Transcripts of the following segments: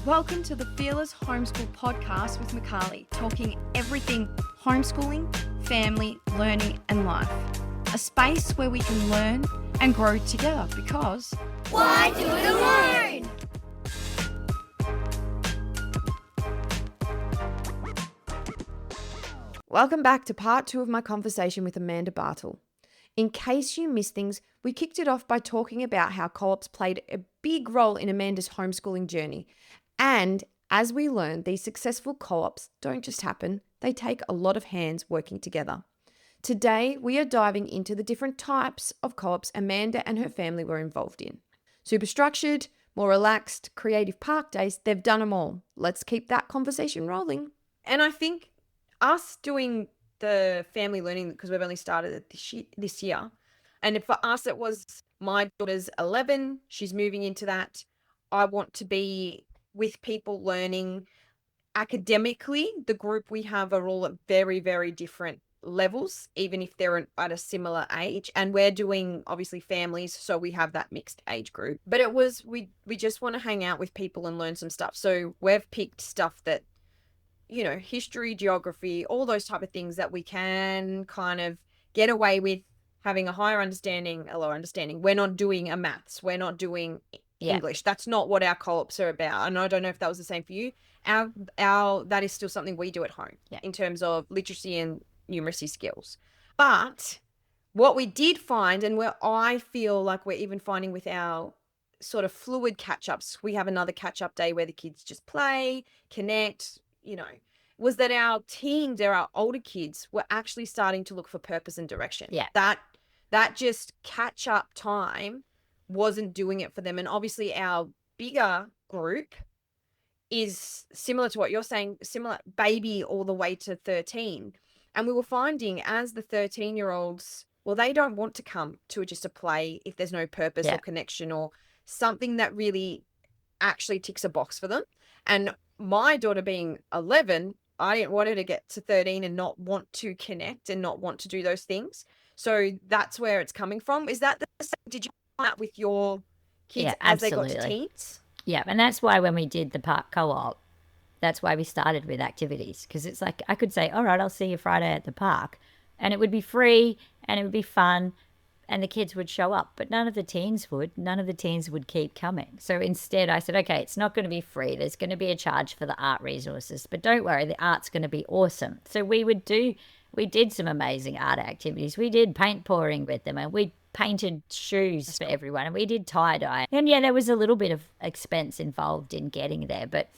Welcome to the Fearless Homeschool Podcast with Makali, talking everything homeschooling, family, learning and life. A space where we can learn and grow together because why do it alone? Welcome back to part 2 of my conversation with Amanda Bartel. In case you missed things, we kicked it off by talking about how co-ops played a big role in Amanda's homeschooling journey. And as we learned, these successful co-ops don't just happen, they take a lot of hands working together. Today, we are diving into the different types of co-ops Amanda and her family were involved in. Super structured, more relaxed, creative park days, they've done them all. Let's keep that conversation rolling. And I think us doing the family learning, because we've only started it this year, and for us it was, my daughter's 11, she's moving into that. I want to be with people learning academically. The group we have are all at very, very different levels, even if they're at a similar age. And we're doing obviously families, so we have that mixed age group. But it was, we just want to hang out with people and learn some stuff. So we've picked stuff that, you know, history, geography, all those type of things that we can kind of get away with having a higher understanding, a lower understanding. We're not doing a maths. We're not doing English. That's not what our co-ops are about. And I don't know if that was the same for you. Our that is still something we do at home in terms of literacy and numeracy skills. But what we did find, and where I feel like we're even finding with our sort of fluid catch-ups, we have another catch-up day where the kids just play, connect, you know, was that our teens, our older kids, were actually starting to look for purpose and direction. Yeah. That just catch-up time wasn't doing it for them. And obviously our bigger group is similar to what you're saying, similar baby all the way to 13. And we were finding as the 13-year-olds, well, they don't want to come to just a play if there's no purpose or connection or something that really actually ticks a box for them. And my daughter being 11, I didn't want her to get to 13 and not want to connect and not want to do those things. So that's where it's coming from. Is that the same? Did you find that with your kids as they got to teens? Yeah, and that's why when we did the park co-op, that's why we started with activities, because it's like I could say, all right, I'll see you Friday at the park, and it would be free and it would be fun and the kids would show up, but none of the teens would keep coming. So instead I said, okay, it's not going to be free. There's going to be a charge for the art resources, but don't worry, the art's going to be awesome. So we did some amazing art activities. We did paint pouring with them, and we painted shoes for everyone, and we did tie-dye. And yeah, there was a little bit of expense involved in getting there, but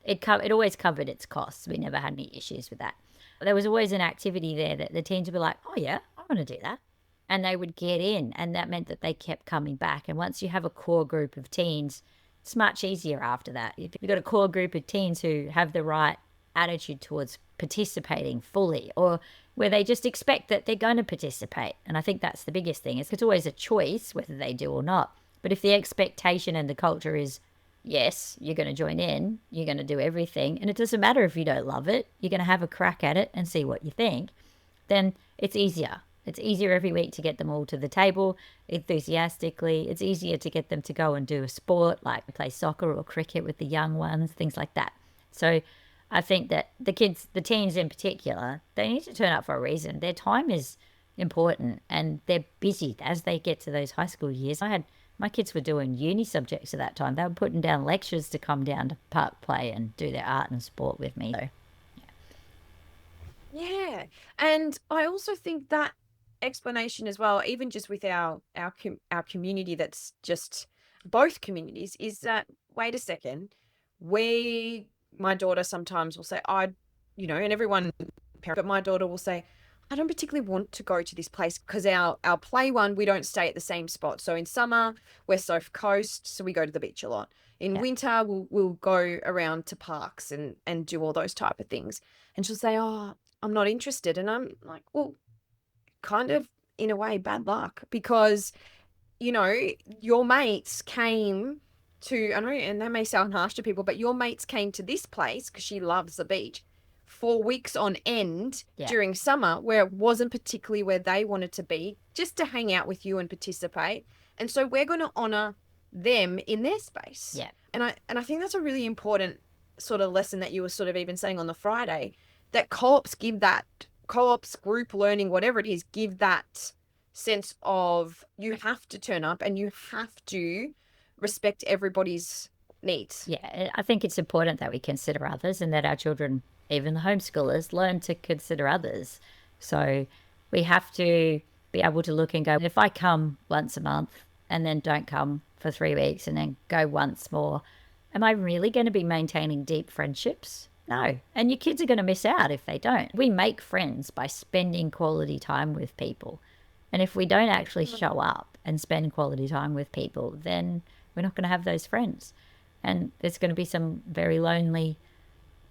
it always covered its costs. We never had any issues with that. There was always an activity there that the teens would be like, oh yeah, I want to do that. And they would get in, and that meant that they kept coming back. And once you have a core group of teens, it's much easier after that. If you've got a core group of teens who have the right attitude towards participating fully, or where they just expect that they're going to participate. And I think that's the biggest thing. It's always a choice whether they do or not. But if the expectation and the culture is, yes, you're going to join in, you're going to do everything, and it doesn't matter if you don't love it, you're going to have a crack at it and see what you think, then it's easier. It's easier every week to get them all to the table enthusiastically. It's easier to get them to go and do a sport, like play soccer or cricket with the young ones, things like that. So I think that the kids, the teens in particular, they need to turn up for a reason. Their time is important and they're busy as they get to those high school years. My kids were doing uni subjects at that time. They were putting down lectures to come down to park play and do their art and sport with me. So, yeah. And I also think that explanation as well, even just with our community, that's just both communities, is that, wait a second, my daughter sometimes will say, and everyone, but my daughter will say, I don't particularly want to go to this place because our play one, we don't stay at the same spot. So in summer, we're South Coast, so we go to the beach a lot. In winter, we'll go around to parks and do all those type of things. And she'll say, oh, I'm not interested. And I'm like, well, kind of in a way bad luck, because, you know, your mates came to, I know, and that may sound harsh to people, but your mates came to this place because she loves the beach 4 weeks on end during summer, where it wasn't particularly where they wanted to be, just to hang out with you and participate. And so we're going to honor them in their space. Yeah. And I think that's a really important sort of lesson that you were sort of even saying on the Friday, that co-ops give that, co-ops, group learning, whatever it is, give that sense of you have to turn up and you have to respect everybody's needs. Yeah, I think it's important that we consider others and that our children, even the homeschoolers, learn to consider others. So we have to be able to look and go, if I come once a month and then don't come for 3 weeks and then go once more, am I really going to be maintaining deep friendships? No. And your kids are going to miss out if they don't. We make friends by spending quality time with people. And if we don't actually show up and spend quality time with people, then we're not going to have those friends. And there's going to be some very lonely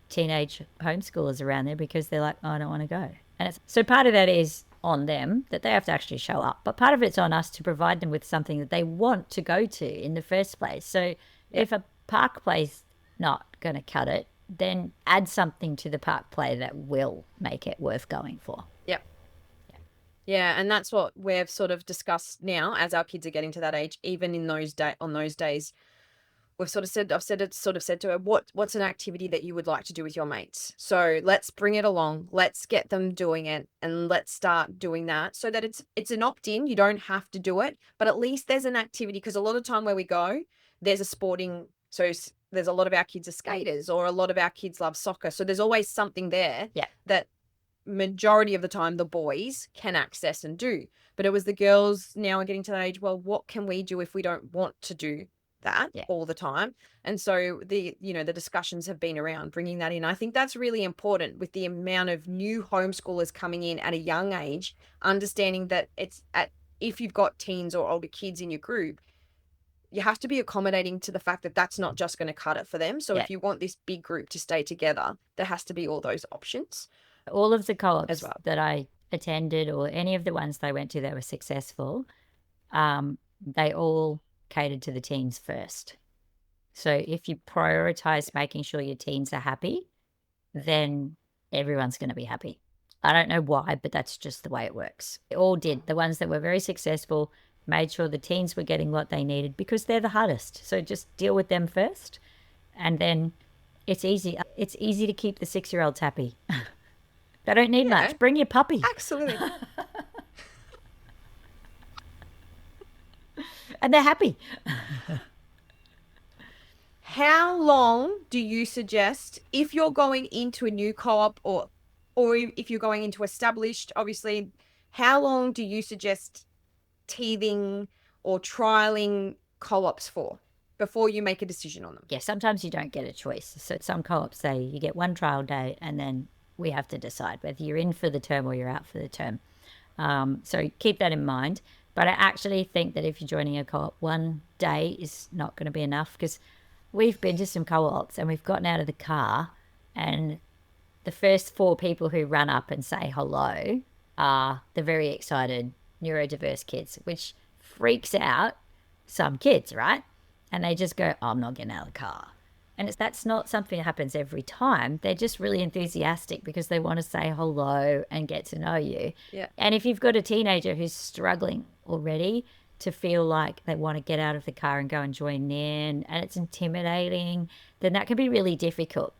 teenage homeschoolers around there because they're like, oh, I don't want to go. And so part of that is on them, that they have to actually show up. But part of it's on us to provide them with something that they want to go to in the first place. So if a park play's not going to cut it, then add something to the park play that will make it worth going for. Yep. Yeah, and that's what we've sort of discussed now as our kids are getting to that age. Even in those on those days, we've sort of said, I've said to her, what's an activity that you would like to do with your mates? So let's bring it along. Let's get them doing it, and let's start doing that so that it's an opt-in. You don't have to do it, but at least there's an activity, because a lot of time where we go, there's a sporting. So there's a lot of our kids are skaters, or a lot of our kids love soccer. So there's always something there that majority of the time the boys can access and do. But it was the girls now are getting to that age, well, what can we do if we don't want to do that all the time? And so the discussions have been around bringing that in. I think that's really important with the amount of new homeschoolers coming in at a young age, understanding that if you've got teens or older kids in your group, you have to be accommodating to the fact that that's not just going to cut it for them. So if you want this big group to stay together, there has to be all those options. All of the co-ops as well that I attended, or any of the ones that I went to that were successful, they all catered to the teens first. So if you prioritize making sure your teens are happy, then everyone's going to be happy. I don't know why, but that's just the way it works. They all did. The ones that were very successful made sure the teens were getting what they needed, because they're the hardest. So just deal with them first, and then it's easy. It's easy to keep the 6-year-olds happy. They don't need much. Bring your puppy. Absolutely. And they're happy. How long do you suggest, if you're going into a new co-op or if you're going into established, obviously, how long do you suggest teething or trialing co-ops for before you make a decision on them? Yeah, sometimes you don't get a choice. So some co-ops say you get one trial day and then we have to decide whether you're in for the term or you're out for the term. So keep that in mind. But I actually think that if you're joining a co-op, one day is not going to be enough, because we've been to some co-ops and we've gotten out of the car and the first 4 people who run up and say hello are the very excited neurodiverse kids, which freaks out some kids, right? And they just go, oh, I'm not getting out of the car. And that's not something that happens every time. They're just really enthusiastic because they want to say hello and get to know you. Yeah. And if you've got a teenager who's struggling already to feel like they want to get out of the car and go and join in, and it's intimidating, then that can be really difficult.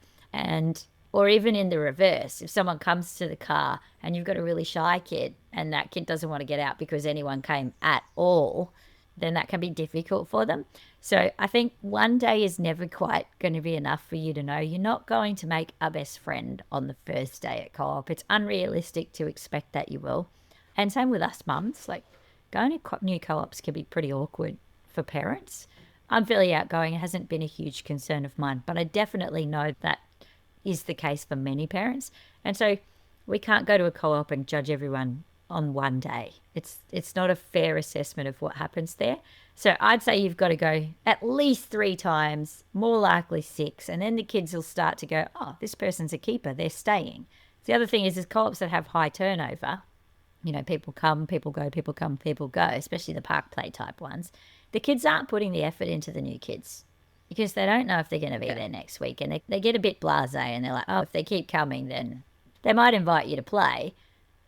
Or even in the reverse, if someone comes to the car and you've got a really shy kid and that kid doesn't want to get out because anyone came at all, then that can be difficult for them. So I think one day is never quite going to be enough for you to know you're not going to make a best friend on the first day at co-op. It's unrealistic to expect that you will. And same with us mums, like going to new co-ops can be pretty awkward for parents. I'm fairly outgoing. It hasn't been a huge concern of mine, but I definitely know that is the case for many parents. And so we can't go to a co-op and judge everyone on one day. It's not a fair assessment of what happens there. So I'd say you've got to go at least 3 times, more likely 6, and then the kids will start to go, oh, this person's a keeper, they're staying. The other thing is co-ops that have high turnover, people come, people go, people come, people go, especially the park play type ones. The kids aren't putting the effort into the new kids because they don't know if they're going to be there next week, and they get a bit blasé and they're like, oh, if they keep coming, then they might invite you to play,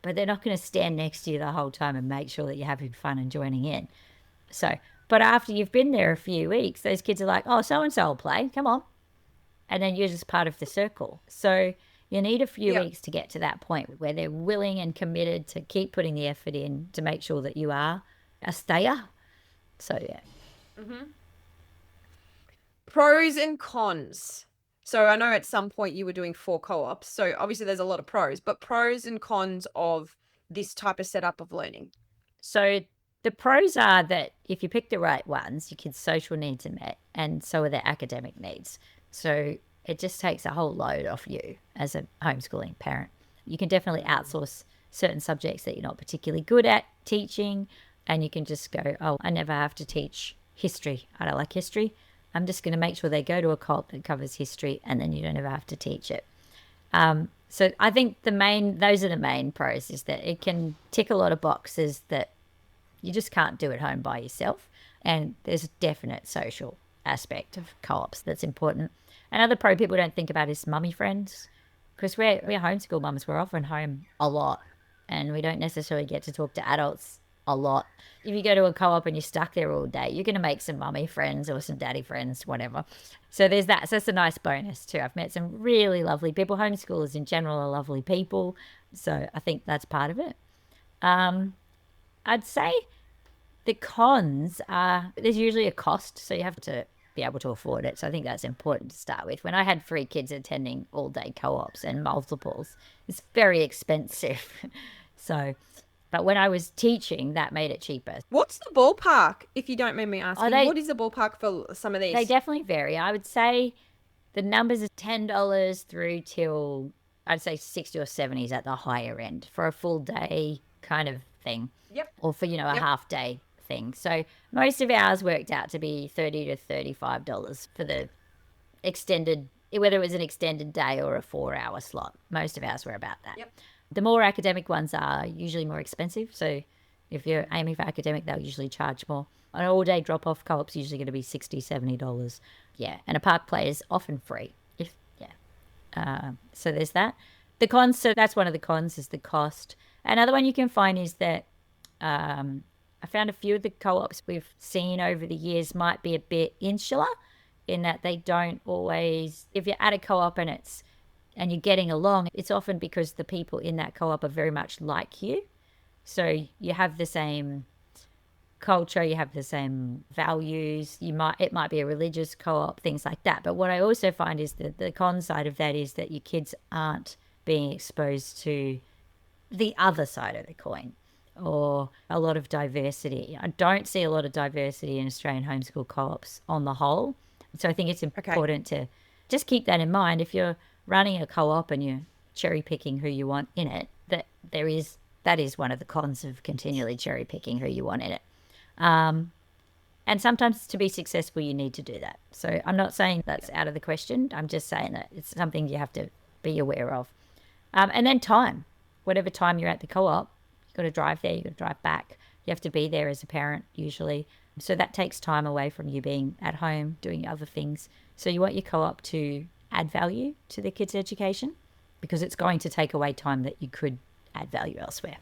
but they're not going to stand next to you the whole time and make sure that you're having fun and joining in. So But after you've been there a few weeks, those kids are like, oh, so-and-so will play, come on. And then you're just part of the circle. So you need a few weeks to get to that point where they're willing and committed to keep putting the effort in to make sure that you are a stayer. So, yeah. Mm-hmm. Pros and cons. So I know at some point you were doing 4 co-ops. So obviously there's a lot of pros, but pros and cons of this type of setup of learning. So the pros are that if you pick the right ones, your kids' social needs are met and so are their academic needs. So it just takes a whole load off you as a homeschooling parent. You can definitely outsource certain subjects that you're not particularly good at teaching, and you can just go, oh, I never have to teach history. I don't like history. I'm just going to make sure they go to a co-op that covers history, and then you don't ever have to teach it. So I think those are the main pros, is that it can tick a lot of boxes that you just can't do at home by yourself. And there's a definite social aspect of co-ops that's important. Another pro people don't think about is mummy friends, because we're homeschool mums. We're often home a lot, and we don't necessarily get to talk to adults a lot. If you go to a co-op and you're stuck there all day, you're going to make some mummy friends or some daddy friends, whatever. So there's that. So that's a nice bonus too. I've met some really lovely people. Homeschoolers in general are lovely people. So I think that's part of it. I'd say the cons are there's usually a cost. So you have to be able to afford it. So I think that's important to start with. When I had 3 kids attending all day co-ops and multiples, it's very expensive. But when I was teaching, that made it cheaper. What's the ballpark, if you don't mind me asking? What is the ballpark for some of these? They definitely vary. I would say the numbers are $10 through till, I'd say 60 or 70 is at the higher end for a full day kind of thing. Yep. Or for, a half day thing. So most of ours worked out to be $30 to $35 for the extended, whether it was an extended day or a 4-hour slot. Most of ours were about that. Yep. The more academic ones are usually more expensive. So if you're aiming for academic, they'll usually charge more. An all-day drop-off co-op's usually going to be $60, $70. Yeah, and a park play is often free. So there's that. The cons, so that's one of the cons, is the cost. Another one you can find is that I found a few of the co-ops we've seen over the years might be a bit insular in that they don't always, if you're at a co-op and you're getting along, it's often because the people in that co-op are very much like you. So you have the same culture, you have the same values, it might be a religious co-op, things like that. But what I also find is that the con side of that is that your kids aren't being exposed to the other side of the coin or a lot of diversity. I don't see a lot of diversity in Australian homeschool co-ops on the whole. So I think it's important to just keep that in mind. If you're running a co-op and you're cherry picking who you want in it, that is one of the cons of continually cherry picking who you want in it. And sometimes to be successful, you need to do that. So I'm not saying that's out of the question. I'm just saying that it's something you have to be aware of. And then time, whatever time you're at the co-op, you've got to drive there, you've got to drive back. You have to be there as a parent usually. So that takes time away from you being at home, doing other things. So you want your co-op to add value to the kids' education, because it's going to take away time that you could add value elsewhere.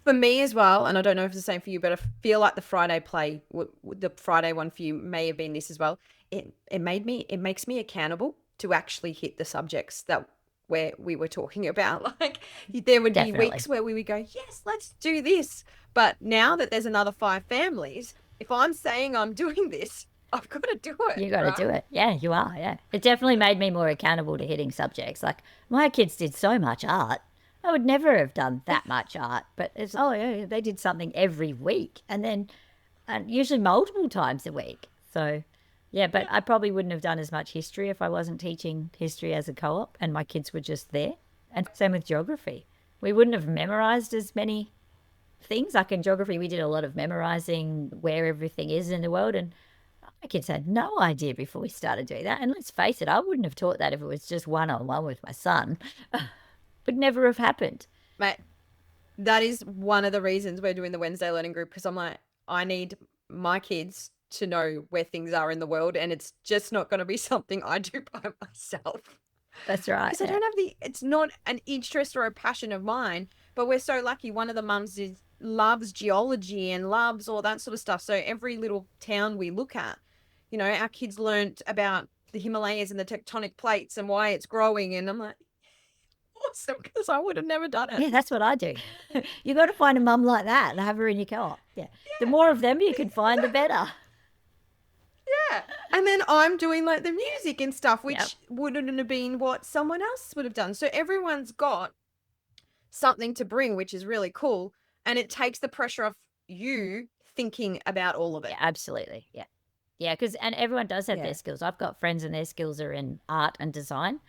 For me as well, and I don't know if it's the same for you, but I feel like the Friday play, the Friday one for you may have been this as well. It makes me accountable to actually hit the subjects that where we were talking about. Like there would be weeks where we would go, yes, let's do this. But now that there's another 5 families, if I'm saying I'm doing this, I've got to do it. You got to do it. Yeah, you are. Yeah. It definitely made me more accountable to hitting subjects. Like my kids did so much art. I would never have done that much art, but it's, they did something every week and usually multiple times a week. So yeah, but I probably wouldn't have done as much history if I wasn't teaching history as a co-op and my kids were just there. And same with geography. We wouldn't have memorized as many things. Like in geography, we did a lot of memorizing where everything is in the world, and my kids had no idea before we started doing that. And let's face it, I wouldn't have taught that if it was just one-on-one with my son. Would never have happened. Mate, that is one of the reasons we're doing the Wednesday learning group, because I'm like, I need my kids to know where things are in the world, and it's just not going to be something I do by myself. That's right. Because I don't have it's not an interest or a passion of mine, but we're so lucky. One of the mums is loves geology and loves all that sort of stuff. So every little town we look at, you know, our kids learnt about the Himalayas and the tectonic plates and why it's growing. And I'm like, awesome, because I would have never done it. Yeah, that's what I do. You got to find a mum like that and have her in your co-op. Yeah. The more of them you can find, the better. Yeah. And then I'm doing like the music and stuff, which Yep. wouldn't have been what someone else would have done. So everyone's got something to bring, which is really cool. And it takes the pressure off you thinking about all of it. Yeah, absolutely. Yeah. Yeah, and everyone does have Yeah. their skills. I've got friends and their skills are in art and design.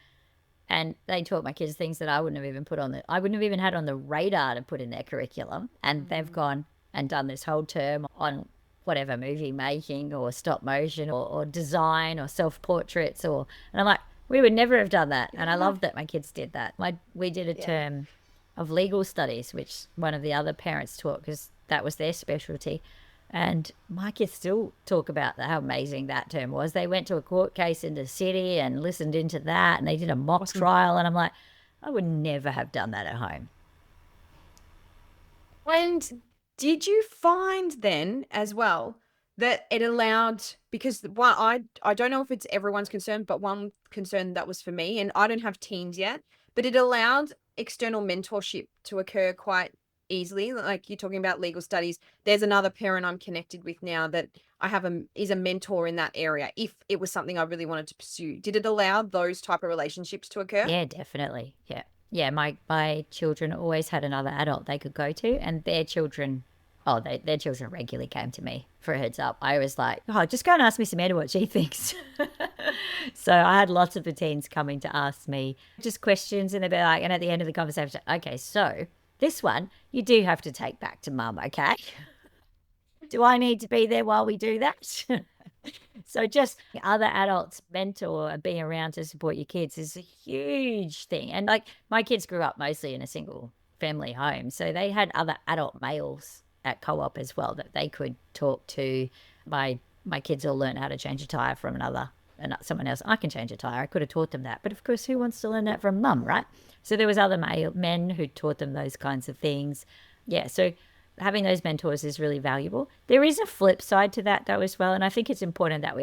And they taught my kids things that I wouldn't have even I wouldn't have even had on the radar to put in their curriculum. And they've gone and done this whole term on whatever, movie making or stop motion or design or self-portraits and I'm like, we would never have done that. And I love that my kids did that. We did a term of legal studies, which one of the other parents taught because that was their specialty. And my kids still talk about how amazing that term was. They went to a court case in the city and listened into that, and they did a mock trial. And I'm like, I would never have done that at home. And did you find then as well that it allowed, because one, I don't know if it's everyone's concern, but one concern that was for me, and I don't have teens yet, but it allowed external mentorship to occur quite easily. Like you're talking about legal studies. There's another parent I'm connected with now that I have is a mentor in that area. If it was something I really wanted to pursue, did it allow those type of relationships to occur? Yeah, definitely. Yeah. My children always had another adult they could go to, and their children regularly came to me for a heads up. I was like, just go and ask Miss Amanda what she thinks. So I had lots of the teens coming to ask me just questions, and they'd be like, and at the end of the conversation, okay, so this one you do have to take back to mum, okay? Do I need to be there while we do that? So just other adults mentor and being around to support your kids is a huge thing. And like my kids grew up mostly in a single family home, so they had other adult males at co-op as well that they could talk to. My kids all learned how to change a tire from someone else. I can change a tire. I could have taught them that, but of course, who wants to learn that from mum, right? So there was other men who taught them those kinds of things. Yeah, so having those mentors is really valuable. There is a flip side to that though as well, and I think it's important that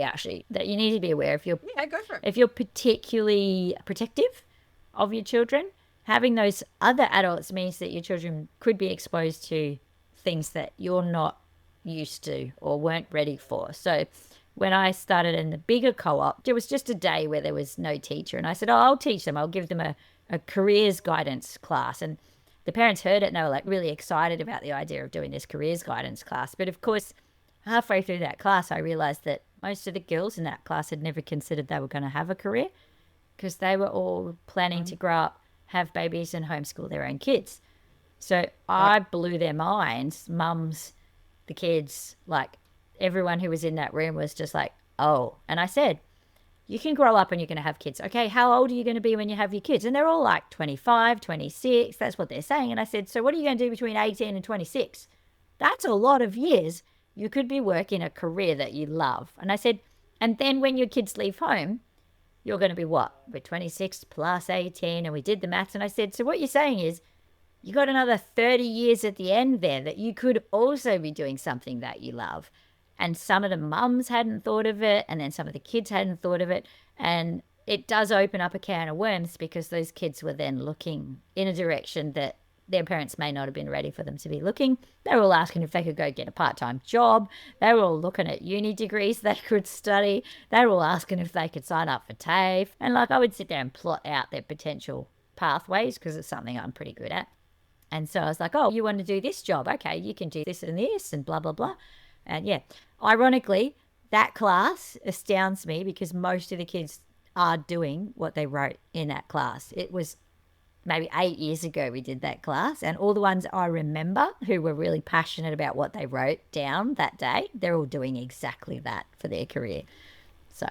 that you need to be aware Go for it. if you're particularly protective of your children, having those other adults means that your children could be exposed to things that you're not used to or weren't ready for. So when I started in the bigger co-op, there was just a day where there was no teacher, and I said, I'll teach them. I'll give them a careers guidance class. And the parents heard it and they were like really excited about the idea of doing this careers guidance class. But of course, halfway through that class, I realized that most of the girls in that class had never considered they were going to have a career because they were all planning to grow up, have babies and homeschool their own kids. So I blew their minds, mums, the kids, like everyone who was in that room was just like, oh. And I said, you can grow up and you're going to have kids. Okay, how old are you going to be when you have your kids? And they're all like 25, 26. That's what they're saying. And I said, so what are you going to do between 18 and 26? That's a lot of years. You could be working a career that you love. And I said, and then when your kids leave home, you're going to be what? We're 26 plus 18. And we did the maths. And I said, so what you're saying is you got another 30 years at the end there that you could also be doing something that you love. And some of the mums hadn't thought of it, and then some of the kids hadn't thought of it. And it does open up a can of worms because those kids were then looking in a direction that their parents may not have been ready for them to be looking. They were all asking if they could go get a part-time job. They were all looking at uni degrees they could study. They were all asking if they could sign up for TAFE. And like I would sit there and plot out their potential pathways because it's something I'm pretty good at. And so I was like, oh, you want to do this job? Okay, you can do this and blah, blah, blah. And yeah, ironically, that class astounds me because most of the kids are doing what they wrote in that class. It was maybe 8 years ago we did that class, and all the ones I remember who were really passionate about what they wrote down that day, they're all doing exactly that for their career. So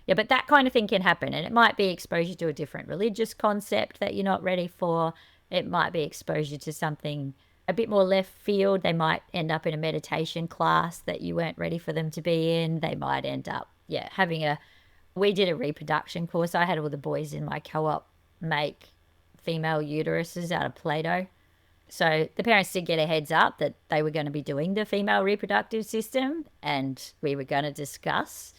yeah, but that kind of thing can happen, and it might be exposure to a different religious concept that you're not ready for. It might be exposure to something a bit more left field. They might end up in a meditation class that you weren't ready for them to be in. They might end up, we did a reproduction course. I had all the boys in my co-op make female uteruses out of Play-Doh. So the parents did get a heads up that they were going to be doing the female reproductive system, and we were going to discuss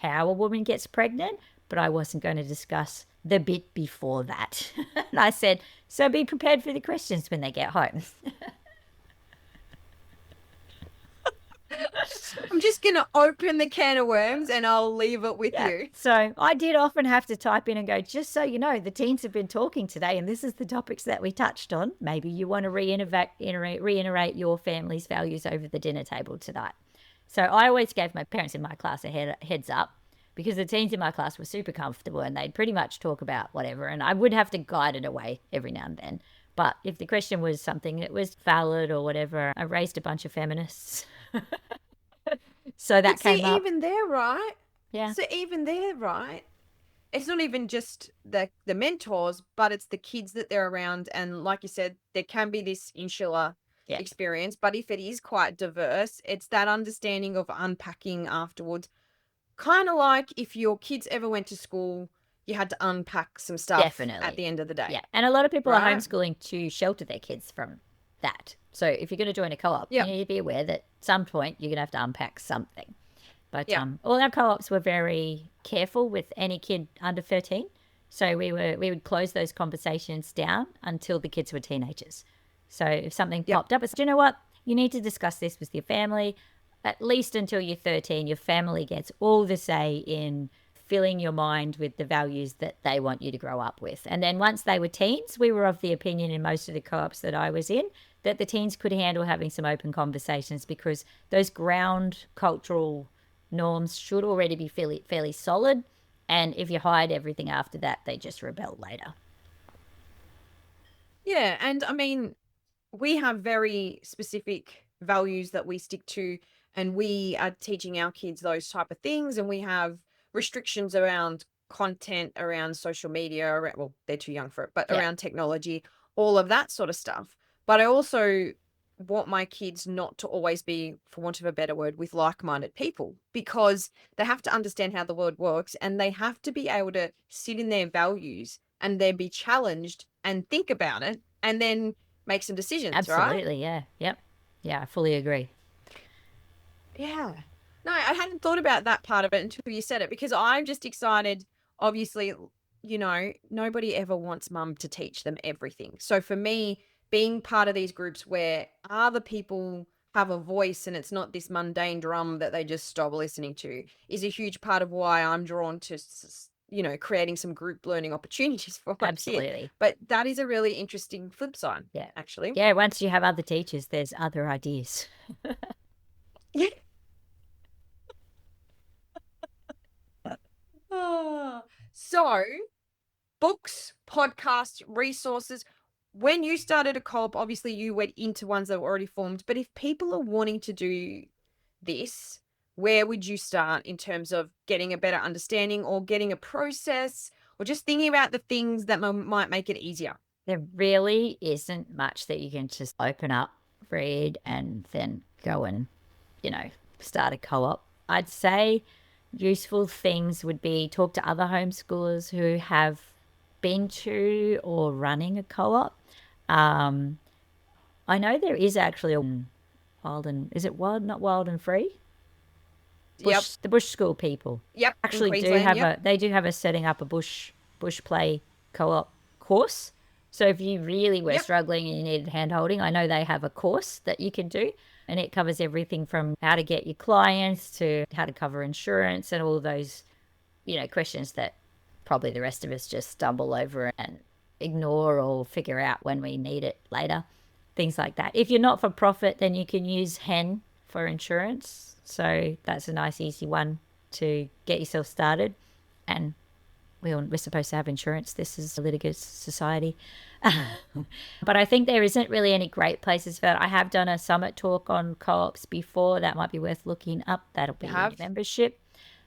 how a woman gets pregnant, but I wasn't going to discuss the bit before that. And I said, so be prepared for the questions when they get home. I'm just going to open the can of worms and I'll leave it with you. So I did often have to type in and go, just so you know, the teens have been talking today and this is the topics that we touched on. Maybe you want to reiterate your family's values over the dinner table tonight. So I always gave my parents in my class a heads up, because the teens in my class were super comfortable and they'd pretty much talk about whatever. And I would have to guide it away every now and then. But if the question was something that was valid or whatever, I raised a bunch of feminists. So that came up. Even there, right? Yeah. So even there, right? It's not even just the mentors, but it's the kids that they're around. And like you said, there can be this insular experience. But if it is quite diverse, it's that understanding of unpacking afterwards. Kind of like if your kids ever went to school, you had to unpack some stuff at the end of the day. Yeah. And a lot of people are homeschooling to shelter their kids from that. So if you're going to join a co-op, you need to be aware that at some point you're going to have to unpack something. But all our co-ops were very careful with any kid under 13. So we would close those conversations down until the kids were teenagers. So if something popped up, it's, do you know what? You need to discuss this with your family. At least until you're 13, your family gets all the say in filling your mind with the values that they want you to grow up with. And then once they were teens, we were of the opinion in most of the co-ops that I was in that the teens could handle having some open conversations, because those ground cultural norms should already be fairly solid. And if you hide everything after that, they just rebel later. Yeah. And I mean, we have very specific values that we stick to, and we are teaching our kids those type of things. And we have restrictions around content, around social media, well, they're too young for it, but around technology, all of that sort of stuff. But I also want my kids not to always be, for want of a better word, with like-minded people, because they have to understand how the world works and they have to be able to sit in their values and then be challenged and think about it and then make some decisions. Absolutely, right? Yeah, I fully agree. Yeah. No, I hadn't thought about that part of it until you said it, because I'm just excited. Obviously, you know, nobody ever wants mum to teach them everything. So for me, being part of these groups where other people have a voice and it's not this mundane drum that they just stop listening to is a huge part of why I'm drawn to, you know, creating some group learning opportunities for my kid. But that is a really interesting flip side, actually. Yeah, once you have other teachers, there's other ideas. Yeah. So, books, podcasts, resources. When you started a co-op, obviously you went into ones that were already formed. But if people are wanting to do this, where would you start in terms of getting a better understanding or getting a process or just thinking about the things that might make it easier? There really isn't much that you can just open up, read, and then go and, you know, start a co-op. I'd say useful things would be talk to other homeschoolers who have been to or running a co-op. I know there is actually a Wild and Free? The Bush School people. Yep. Actually do have a setting up a bush play co-op course. So if you really were struggling and you needed hand holding, I know they have a course that you can do, and it covers everything from how to get your clients to how to cover insurance and all those, you know, questions that probably the rest of us just stumble over and ignore or figure out when we need it later. Things like that. If you're not for profit, then you can use HEN for insurance. So that's a nice, easy one to get yourself started. And we're supposed to have insurance. This is a litigious society. But I think there isn't really any great places for that. I have done a summit talk on co-ops before. That might be worth looking up. That'll be in membership.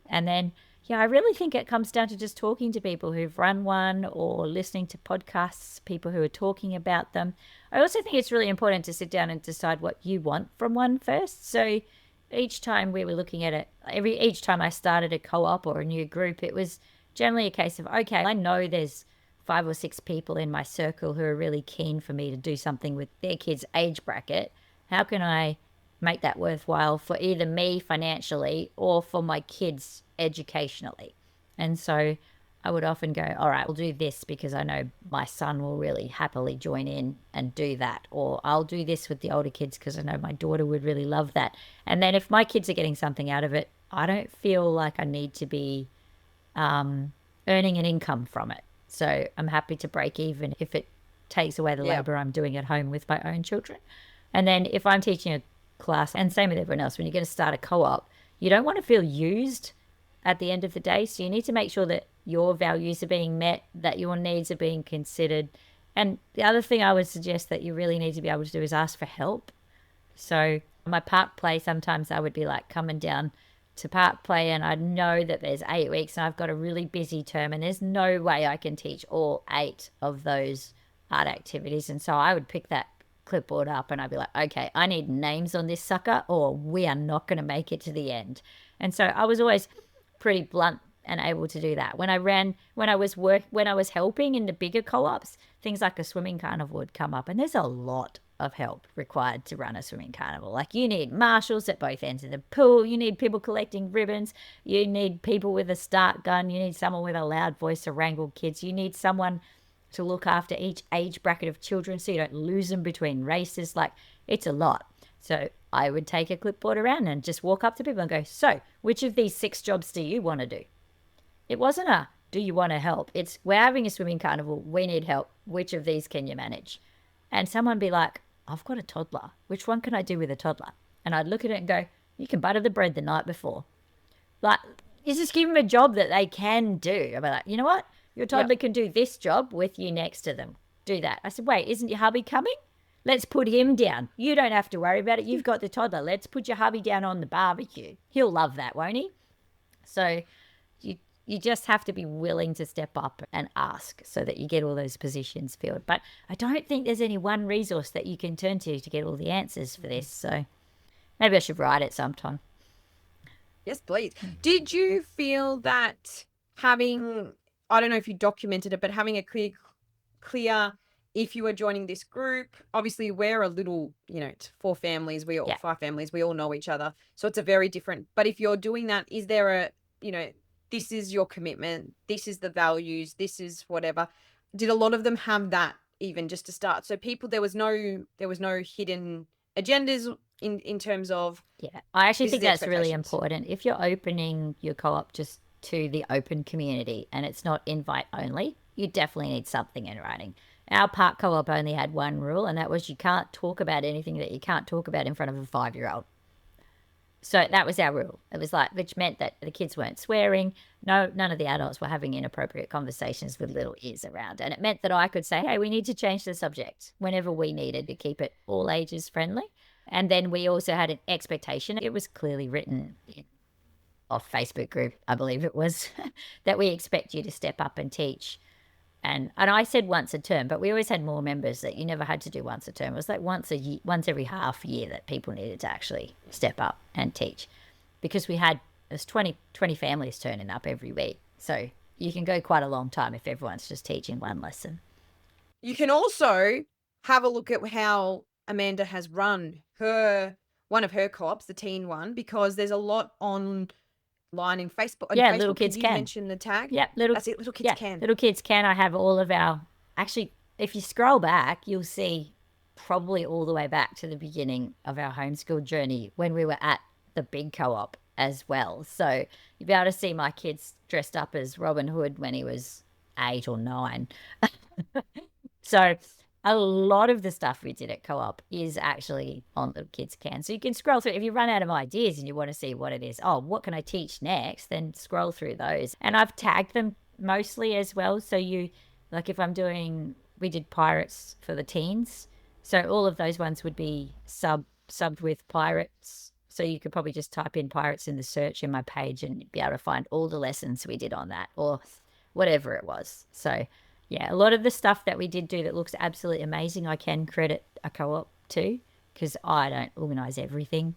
And then, I really think it comes down to just talking to people who've run one or listening to podcasts, people who are talking about them. I also think it's really important to sit down and decide what you want from one first. So each time we were looking at it, each time I started a co-op or a new group, it was generally a case of, okay, I know there's 5 or 6 people in my circle who are really keen for me to do something with their kids' age bracket. How can I make that worthwhile for either me financially or for my kids educationally? And so I would often go, all right, we'll do this because I know my son will really happily join in and do that. Or I'll do this with the older kids because I know my daughter would really love that. And then if my kids are getting something out of it, I don't feel like I need to be earning an income from it. So I'm happy to break even if it takes away the labor I'm doing at home with my own children. And then if I'm teaching a class, and same with everyone else, when you're going to start a co-op, you don't want to feel used at the end of the day. So you need to make sure that your values are being met, that your needs are being considered. And the other thing I would suggest that you really need to be able to do is ask for help. So my park play, sometimes I would be like coming down to park play and I know that there's 8 weeks and I've got a really busy term and there's no way I can teach all 8 of those art activities. And so I would pick that clipboard up and I'd be like, okay, I need names on this sucker or we are not going to make it to the end. And so I was always pretty blunt and able to do that. When I was helping in the bigger co-ops, things like a swimming carnival would come up, and there's a lot of help required to run a swimming carnival. Like you need marshals at both ends of the pool, you need people collecting ribbons, you need people with a start gun, you need someone with a loud voice to wrangle kids, you need someone to look after each age bracket of children so you don't lose them between races. Like it's a lot. So I would take a clipboard around and just walk up to people and go, so which of these 6 jobs do you want to do? It wasn't a, do you want to help? It's, we're having a swimming carnival. We need help. Which of these can you manage? And someone be like, I've got a toddler. Which one can I do with a toddler? And I'd look at it and go, you can butter the bread the night before. Like, you just give them a job that they can do. I'd be like, you know what? Your toddler can do this job with you next to them. Do that. I said, wait, isn't your hubby coming? Let's put him down. You don't have to worry about it. You've got the toddler. Let's put your hubby down on the barbecue. He'll love that, won't he? So you just have to be willing to step up and ask so that you get all those positions filled. But I don't think there's any one resource that you can turn to get all the answers for this. So maybe I should write it sometime. Yes, please. Did you feel that having, I don't know if you documented it, but having a clear if you were joining this group, obviously we're a little, it's 4 families, 5 families, we all know each other. So it's a very different, but if you're doing that, is there a, this is your commitment, this is the values, this is whatever. Did a lot of them have that even just to start? So people, there was no hidden agendas in terms of. Yeah, I actually think that's really important. If you're opening your co-op just to the open community and it's not invite only, you definitely need something in writing. Our park co-op only had one rule, and that was you can't talk about anything that you can't talk about in front of a 5-year-old. So that was our rule. It was like, which meant that the kids weren't swearing. No, none of the adults were having inappropriate conversations with little ears around. And it meant that I could say, hey, we need to change the subject whenever we needed to keep it all ages friendly. And then we also had an expectation. It was clearly written in a Facebook group, I believe it was, that we expect you to step up and teach. And I said once a term, but we always had more members that you never had to do once a term. It was like once every half year that people needed to actually step up and teach, because there's 20 families turning up every week. So you can go quite a long time if everyone's just teaching one lesson. You can also have a look at how Amanda has run one of her co-ops, the teen one, because there's a lot online in Facebook. Yeah, little kids can. You mention the tag. Yeah, little kids can. Little kids can. I have all of our. Actually, if you scroll back, you'll see probably all the way back to the beginning of our homeschool journey when we were at the big co-op as well. So you'll be able to see my kids dressed up as Robin Hood when he was 8 or 9. So a lot of the stuff we did at co-op is actually on the kids can. So you can scroll through. If you run out of ideas and you want to see what it is, what can I teach next? Then scroll through those. And I've tagged them mostly as well. So if we did pirates for the teens. So all of those ones would be subbed with pirates. So you could probably just type in pirates in the search in my page and be able to find all the lessons we did on that or whatever it was. So yeah, a lot of the stuff that we did do that looks absolutely amazing, I can credit a co-op to, because I don't organise everything.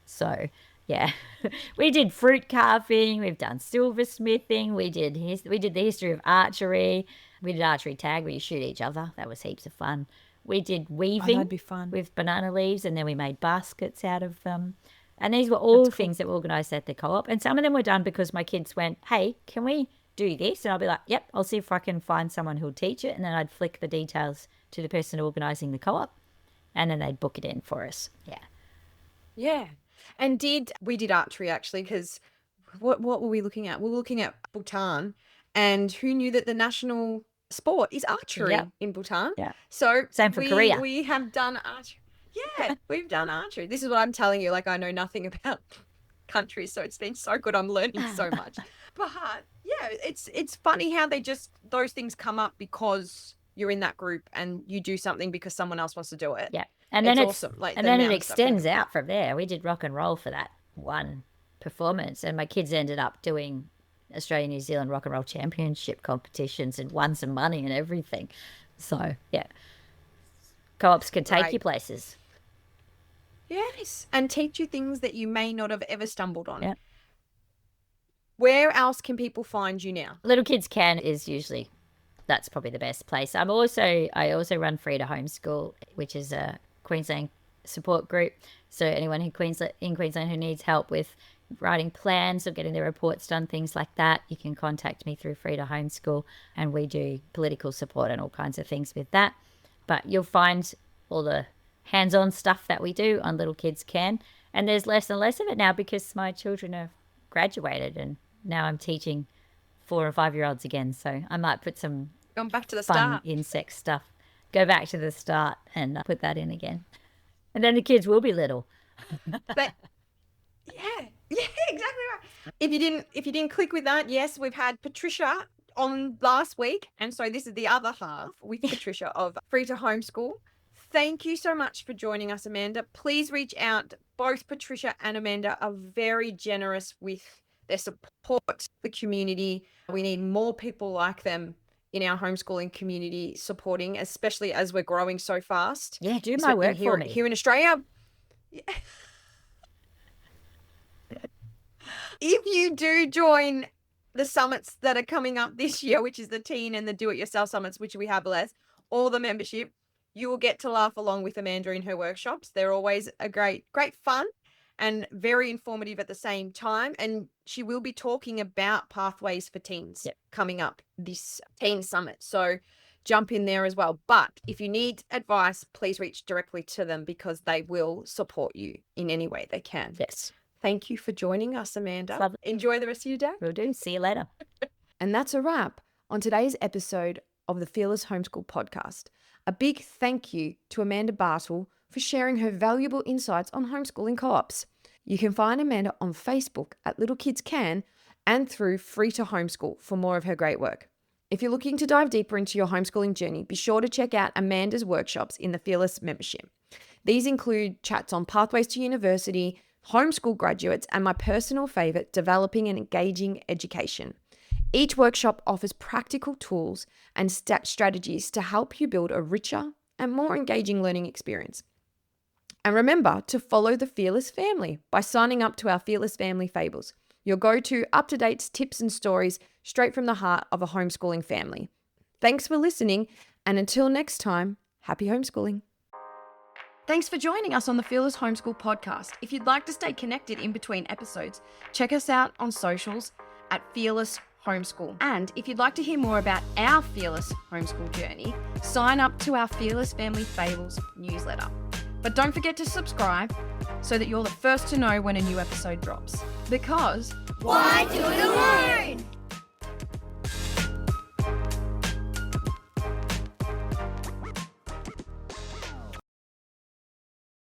So yeah, we did fruit carving, we've done silversmithing, we did the history of archery. We did archery tag where you shoot each other. That was heaps of fun. We did Oh, weaving that'd be fun. with banana leaves, and then we made baskets out of them. And these were all That's cool. things that were organised at the co-op. And some of them were done because my kids went, hey, can we do this? And I'll be like, yep, I'll see if I can find someone who'll teach it. And then I'd flick the details to the person organising the co-op, and then they'd book it in for us. Yeah. Yeah. And we did archery actually, because what were we looking at? We were looking at Bhutan, and who knew that the national sport is archery in Bhutan? Yeah. So Same for Korea. We have done archery. Yeah, we've done archery. This is what I'm telling you. Like, I know nothing about countries, so it's been so good. I'm learning so much. But yeah, it's funny how those things come up because you're in that group and you do something because someone else wants to do it. Yeah. And then it's awesome. Like, and then it extends out from there. We did rock and roll for that one performance, and my kids ended up doing Australia New Zealand Rock and Roll Championship competitions and won some money and everything. So yeah, co-ops can take you places. Yes, and teach you things that you may not have ever stumbled on. Yeah. Where else can people find you now? Little Kids Can is usually, that's probably the best place. I also run Free to Homeschool, which is a Queensland support group. So anyone in Queensland who needs help with writing plans or getting their reports done, things like that, you can contact me through Free to Homeschool, and we do political support and all kinds of things with that. But you'll find all the hands-on stuff that we do on Little Kids Can, and there's less and less of it now because my children have graduated, and now I'm teaching 4 or 5-year-olds again. So I might put some Gone back to the fun start. insect stuff, go back to the start and put that in again, and then the kids will be little. But yeah, exactly right. If you didn't click with that, yes, we've had Patricia on last week, and so this is the other half with Patricia of Free to Homeschool. Thank you so much for joining us, Amanda. Please reach out. Both Patricia and Amanda are very generous with their support, the community. We need more people like them in our homeschooling community supporting, especially as we're growing so fast. Yeah, do my work here, for me. Here in Australia. If you do join the summits that are coming up this year, which is the teen and the do-it-yourself summits, which we have less, or the membership, you will get to laugh along with Amanda in her workshops. They're always a great fun and very informative at the same time. And she will be talking about pathways for teens coming up this teen summit. So jump in there as well. But if you need advice, please reach directly to them because they will support you in any way they can. Yes. Thank you for joining us, Amanda. Lovely. Enjoy the rest of your day. Will do. See you later. And that's a wrap on today's episode of the Fearless Homeschool Podcast. A big thank you to Amanda Bartel for sharing her valuable insights on homeschooling co-ops. You can find Amanda on Facebook at Little Kids Can and through Free to Homeschool for more of her great work. If you're looking to dive deeper into your homeschooling journey, be sure to check out Amanda's workshops in the Fearless membership. These include chats on pathways to university, homeschool graduates, and my personal favorite, developing an engaging education. Each workshop offers practical tools and strategies to help you build a richer and more engaging learning experience. And remember to follow the Fearless family by signing up to our Fearless Family Fables, your go-to up-to-date tips and stories straight from the heart of a homeschooling family. Thanks for listening, and until next time, happy homeschooling. Thanks for joining us on the Fearless Homeschool Podcast. If you'd like to stay connected in between episodes, check us out on socials at Fearless Homeschool. And if you'd like to hear more about our Fearless Homeschool journey, sign up to our Fearless Family Fables newsletter. But don't forget to subscribe so that you're the first to know when a new episode drops. Because why do it alone?